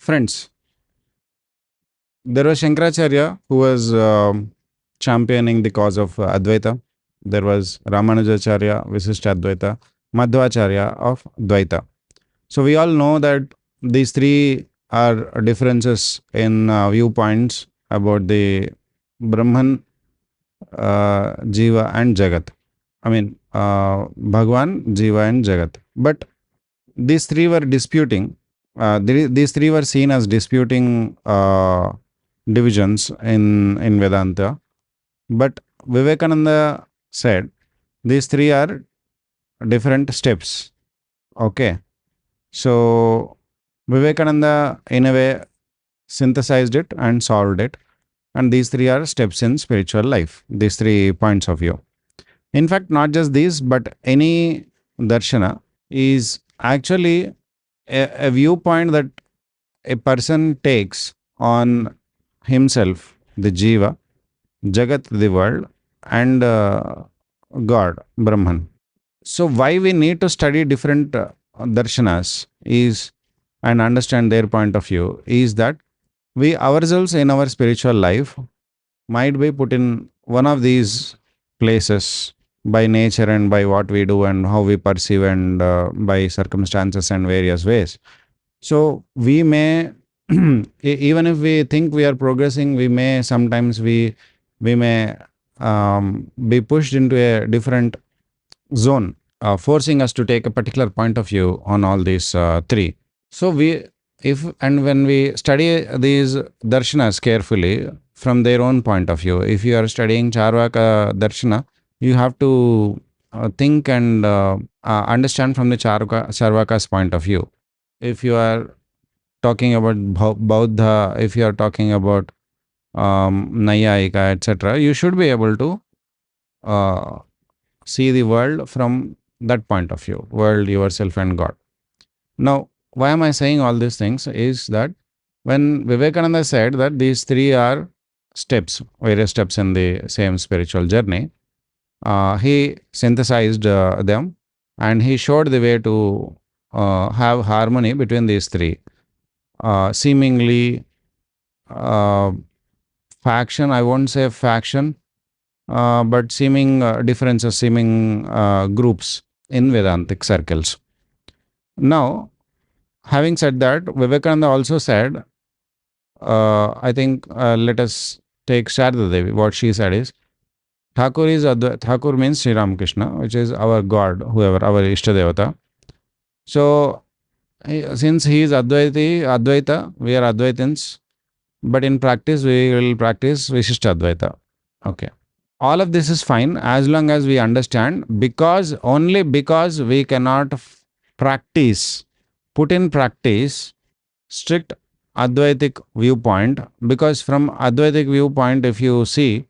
Friends, there was Shankaracharya who was championing the cause of Advaita. There was Ramanujacharya, Visishta Advaita, Madhvacharya of Dvaita. So we all know that these three are differences in viewpoints about the Brahman, Jiva, and Jagat. I mean, Bhagwan, Jiva, and Jagat. But these three were disputing. These three were seen as disputing divisions in Vedanta. But Vivekananda said these three are different steps. Okay. So Vivekananda, in a way, synthesized it and solved it. And these three are steps in spiritual life, these 3 points of view. In fact, not just these, but any darshana is actually a viewpoint that a person takes on himself, the jiva, jagat, the world, and God, Brahman. So, why we need to study different darshanas is and understand their point of view is that we ourselves in our spiritual life might be put in one of these places by nature and by what we do and how we perceive and by circumstances and various ways. So we may even if we think we are progressing, we may sometimes we may be pushed into a different zone, forcing us to take a particular point of view on all these three. So we if and when we study these darshanas carefully from their own point of view, if you are studying Charvaka darshana, you have to think and understand from the Charvaka's point of view. If you are talking about Bauddha, if you are talking about Nayayika, etc., you should be able to uh, see the world from that point of view, world, yourself, and God. Now, why am I saying all these things is that when Vivekananda said that these three are steps, various steps in the same spiritual journey, he synthesized them and he showed the way to have harmony between these three. Seemingly uh, faction, I won't say faction, but seeming differences, seeming groups in Vedantic circles. Now, having said that, Vivekananda also said, I think, let us take Sharda Devi. What she said is, Thakur means Sri Ramakrishna, which is our God, whoever, our Ishtadevata. So, since he is Advaita, we are Advaitins, but in practice, we will practice Vishishta Advaita. Okay. All of this is fine as long as we understand, because only because we cannot practice, put in practice strict Advaitic viewpoint, because from Advaitic viewpoint, if you see,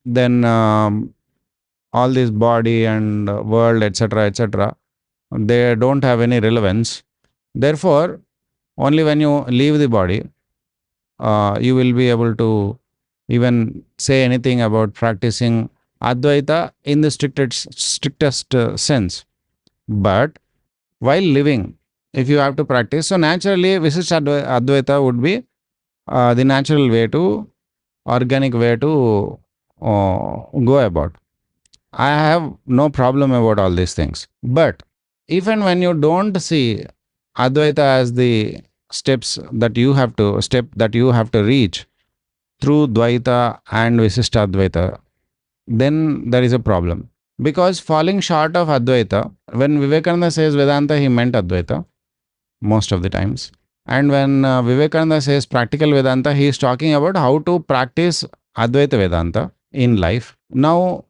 then all this body and world, etc., they don't have any relevance. Therefore, only when you leave the body, you will be able to even say anything about practicing Advaita in the strictest sense. But while living, if you have to practice, so naturally, Visishta Advaita would be the natural way to, organic way to go about. I have no problem about all these things. But even when you don't see Advaita as the step that you have to reach through Dvaita and Visishta Advaita, then there is a problem. Because falling short of Advaita, when Vivekananda says Vedanta, he meant Advaita most of the times. And when Vivekananda says practical Vedanta, he is talking about how to practice Advaita Vedanta in life. Now,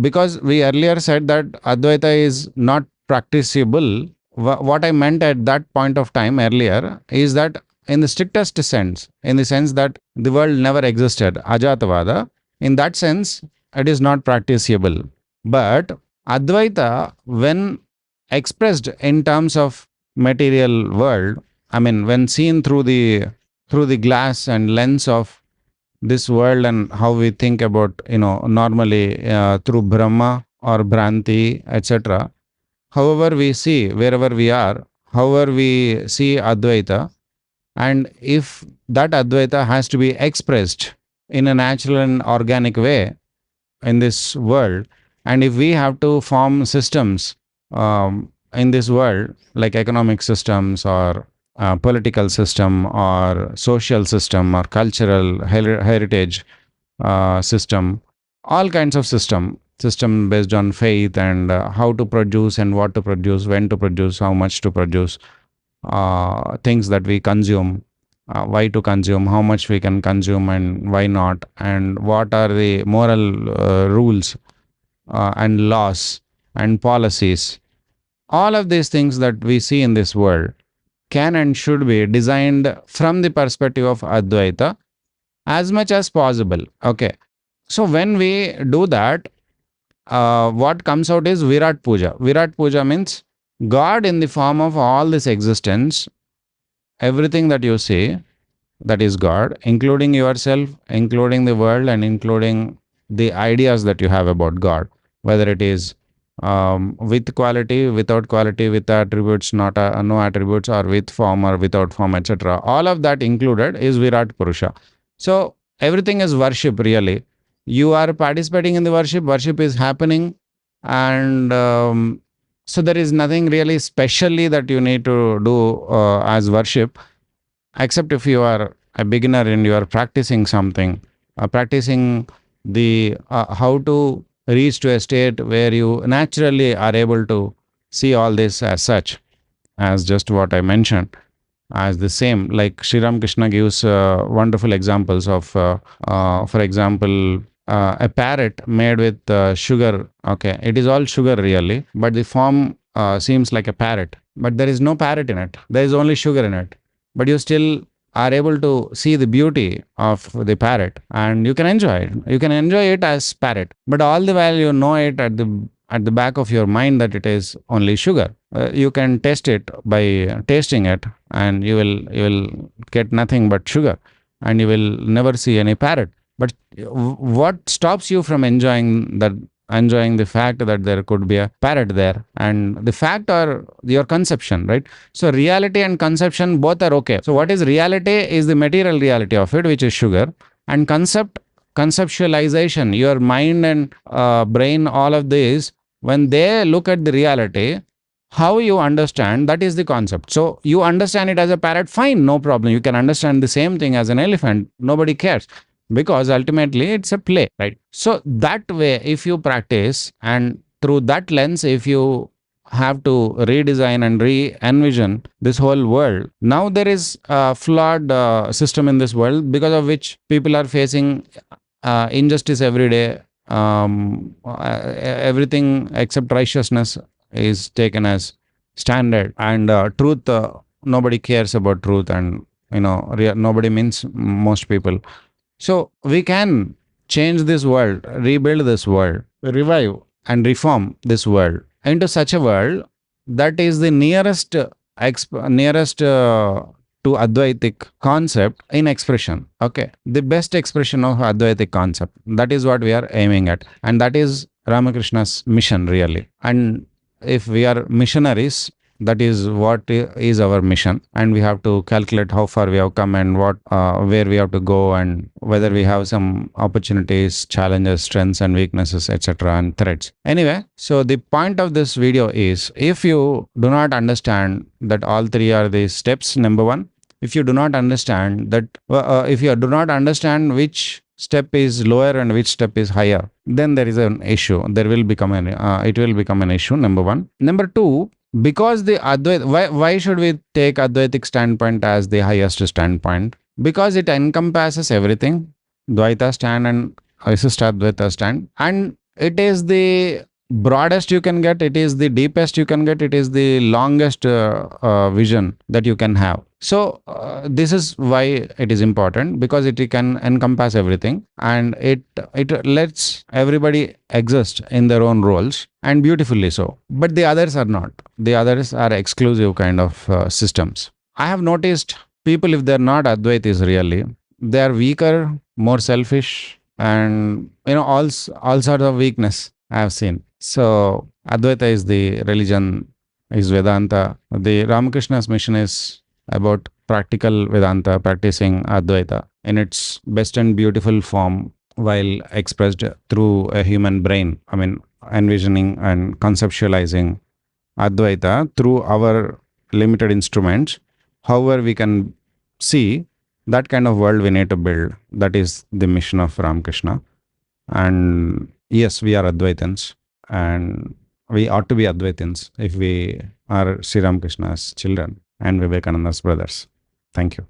because we earlier said that Advaita is not practicable, what I meant at that point of time earlier is that in the strictest sense, in the sense that the world never existed, Ajatavada, in that sense, it is not practicable. But Advaita, when expressed in terms of material world, I mean, when seen through the glass and lens of this world and how we think about, normally through Brahma or Bhranti, etc. However, we see wherever we are, however we see Advaita, and if that Advaita has to be expressed in a natural and organic way in this world, and if we have to form systems in this world, like economic systems or political system or social system or cultural heritage system, all kinds of system based on faith and how to produce and what to produce, when to produce, how much to produce, things that we consume, why to consume, how much we can consume and why not, and what are the moral rules and laws and policies. All of these things that we see in this world can and should be designed from the perspective of Advaita as much as possible. Okay. So when we do that, what comes out is Virat Puja. Virat Puja means God in the form of all this existence, everything that you see, that is God, including yourself, including the world, and including the ideas that you have about God, whether it is with quality, without quality, with attributes, not no attributes, or with form or without form, etc. All of that included is Virat Purusha. So everything is worship, really. You are participating in the worship, worship is happening, and so there is nothing really specially that you need to do as worship, except if you are a beginner and you are practicing something, practicing the how to reach to a state where you naturally are able to see all this as such, as just what I mentioned, as the same. Like Sri Krishna gives wonderful examples of, for example, a parrot made with sugar. Okay, it is all sugar really, but the form seems like a parrot, but there is no parrot in it. There is only sugar in it, but you still are able to see the beauty of the parrot, and you can enjoy it. You can enjoy it as parrot, but all the while you know it at the back of your mind that it is only sugar. You can test it by tasting it, and you will get nothing but sugar, and you will never see any parrot. But what stops you from enjoying the fact that there could be a parrot there, and the fact or your conception, right? So reality and conception both are okay. So what is reality is the material reality of it, which is sugar, and conceptualization, your mind and brain, all of this, when they look at the reality, how you understand, that is the concept. So you understand it as a parrot, fine, no problem. You can understand the same thing as an elephant, nobody cares, because ultimately it's a play, right? So that way, if you practice, and through that lens, if you have to redesign and re-envision this whole world, now there is a flawed system in this world, because of which people are facing injustice every day. Everything except righteousness is taken as standard, and truth, nobody cares about truth, and nobody means most people. So we can change this world, rebuild this world, revive and reform this world into such a world that is the nearest to Advaitic concept in expression. Okay, the best expression of Advaitic concept. That is what we are aiming at, and that is Ramakrishna's mission, really. And if we are missionaries, that is what is our mission, and we have to calculate how far we have come, and what where we have to go, and whether we have some opportunities, challenges, strengths and weaknesses, etc., and threats. Anyway, so the point of this video is, if you do not understand that all three are the steps, number one, if you do not understand that, if you do not understand which step is lower and which step is higher, then there is an issue. There will become it will become an issue, number one. Number two, because the Advaita, why should we take Advaitic standpoint as the highest standpoint? Because it encompasses everything, Dvaita stand and Visishtadvaita stand, and it is the broadest you can get, it is the deepest you can get, it is the longest vision that you can have. So this is why it is important, because it can encompass everything, and it lets everybody exist in their own roles, and beautifully so. But the others are not. The others are exclusive kind of systems. I have noticed people, if they're not Advaitis really, they are weaker, more selfish, and all sorts of weakness I have seen. So Advaita is the religion is Vedanta. The Ramakrishna's mission is about practical Vedanta, practicing Advaita in its best and beautiful form while expressed through a human brain. I mean, envisioning and conceptualizing Advaita through our limited instruments. However, we can see that kind of world we need to build. That is the mission of Ramakrishna. And yes, we are Advaitans, and we ought to be Advaitans if we are Sri Ramakrishna's children and Vivekananda's brothers. Thank you.